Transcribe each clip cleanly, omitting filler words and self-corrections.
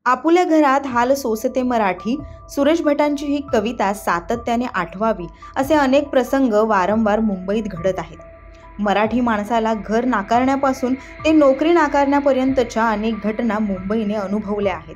आपुल्या घरात हाल सोसते मराठी, सुरेश भटांची ही कविता सातत्याने आठवावी असे अनेक प्रसंग वारंवार मुंबईत घडत आहेत. मराठी माणसाला घर नाकारण्यापासून ते नोकरी नाकारण्यापर्यंतच्या अनेक घटना मुंबईने अनुभवल्या आहेत.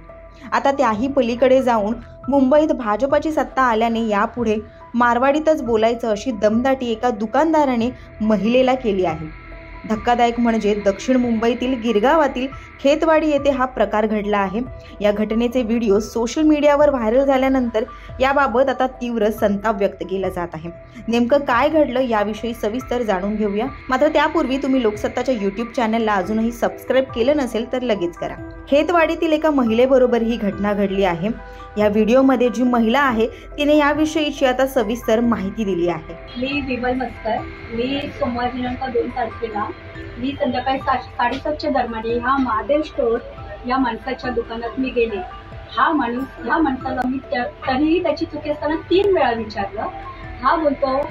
आता त्याही पलीकडे जाऊन मुंबईत भाजपाची सत्ता आल्याने यापुढे मारवाडीतच बोलायचं अशी दमदाटी एका दुकानदाराने महिलेला केली आहे. धक्कादायक म्हणजे दक्षिण मुंबईतील गिरगावातील खेतवाडी येथे हा प्रकार घडला आहे. या घटनेचे व्हिडिओ सोशल मीडियावर व्हायरल झाल्यानंतर याबाबत आता तीव्र संताप व्यक्त केला जात आहे. नेमकं काय घडलं याविषयी सविस्तर जाणून घेऊया. मात्र त्यापूर्वी तुम्ही लोकसत्ताच्या YouTube चॅनलला अजूनही सबस्क्राईब केलं नसेल तर लगेच करा. खेतवाडीतील एका महिलेबरोबर ही घटना घडली आहे. या व्हिडिओमध्ये जी महिला आहे तिने याविषयीची आता सविस्तर माहिती दिली आहे. मी विमल मस्कर. मी सोमवार दिनांक 2 तारखेला मी संध्याकाळी 7:30च्या दरम्यान ह्या महादेव स्टोर या माणसाच्या दुकानात मी गेले. ह्या माणसाला मी तरीही त्याची चुकी असताना 3 वेळा विचारलं. हा बोलतो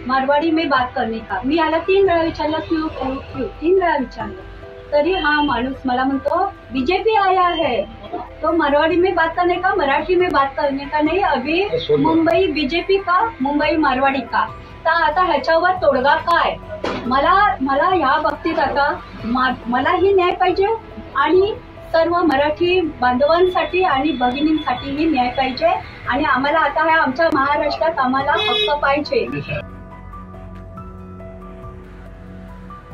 मारवाडी में बात करने का. मी याला 3 वेळा विचारलं, क्यों 3 वेळा विचारलं. तरी हा माणूस मला म्हणतो बीजेपी आया है तो मारवाड़ी में बात करने का, मराठी में बात करने का नहीं, अभी मुंबई बीजेपी का, मुंबई मारवाडी का. तर आता ह्याच्यावर तोडगा काय? मला ह्या बाबतीत आता मलाही न्याय पाहिजे आणि सर्व मराठी बांधवांसाठी आणि भगिनींसाठीही न्याय पाहिजे आणि आम्हाला आता ह्या आमच्या महाराष्ट्रात आम्हाला हक्क पाहिजे.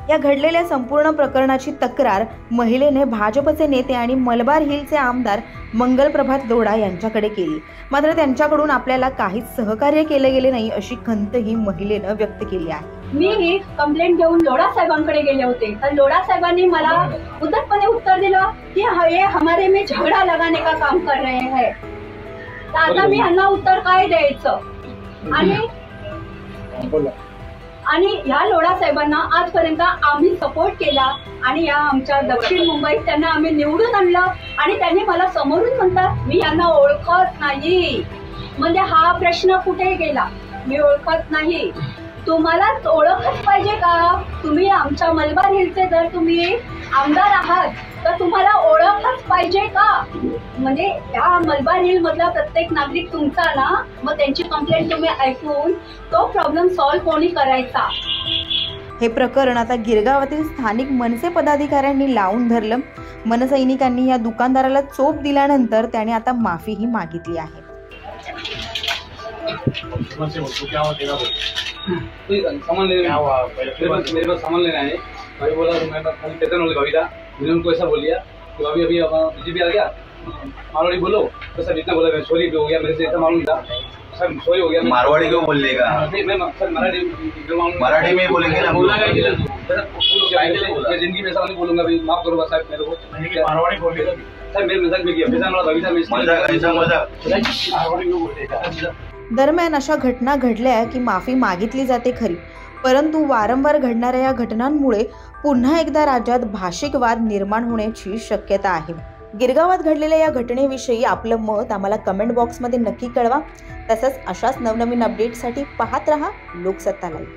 या घडलेल्या संपूर्ण प्रकरणाची तक्रार महिलेने भाजपचे नेते आणि मलबार हिलचे आमदार मंगलप्रभात लोढा यांच्याकडे केली. मात्र त्यांच्याकडून आपल्याला काहीच सहकार्य केले गेले नाही अशी खंतही महिलेनं व्यक्त केली आहे. मी ही कंप्लेंट घेऊन लोढा साहेबांकडे गेले होते. तर लोढा साहेबांनी मला उद्धटपणे उत्तर दिलं की ये हमारे में झगड़ा लगाने का काम कर रहे हैं. तर आता मी ह्यांना उत्तर काय द्यायचं? आणि ह्या लोढा साहेबांना आजपर्यंत आम्ही सपोर्ट केला आणि या आमच्या दक्षिण मुंबईत त्यांना आम्ही निवडून आणलं आणि त्यांनी मला समोरून म्हणतात मी यांना ओळखत नाही. म्हणजे हा प्रश्न कुठे गेला? मी ओळखत नाही. तुम्हाला ओळखच पाहिजे का? तुम्ही आमच्या मलबार हिलचे जर तुम्ही आमदार आहात तर तुम्हाला ओळखच पाहिजे का? म्हणजे या मलबार हिल मधला प्रत्येक नागरिक तुमचा ना, मग त्यांची कंप्लेंट तुम्ही ऐकून तो प्रॉब्लेम सॉल्व्ह कोणी करायचा? हे प्रकरण आता गिरगावातील स्थानिक मनसे पदाधिकाऱ्यांनी लावून धरलं. मनसैनिकांनी या दुकानदाराला चोप दिल्यानंतर त्याने आता माफीही मागितली आहे. सामान लेना है. भाई बोला कविता मैंने उनको ऐसा बोल दिया कि अभी बीजेपी आ गया मारवाड़ी बोलो तो सर इतना बोला सॉरी हो गया मेरे से ऐसा मालूम था सर सॉरी हो गया. मारवाड़ी क्यों बोलेगा? सर मराठी में बोलेंगे ना. बोला मैं जिंदगी में ऐसा नहीं बोलूंगा भाई माफ करो साहब मेरे को. मारवाड़ी बोलेगा सर मेरे मजाक में किया पैसा कविता में. दरम्यान अशा घटना घडल्या की माफी मागितली जाते खरी, परंतु वारंवार घडणाऱ्या या घटनांमुळे पुन्हा एकदा राज्यात भाषिक वाद निर्माण होण्याची शक्यता आहे. गिरगावात घडलेल्या या घटनेविषयी आपलं मत आम्हाला कमेंट बॉक्समध्ये नक्की कळवा. तसंच अशाच नवनवीन अपडेट्ससाठी पाहत रहा लोकसत्ता लाईव्ह.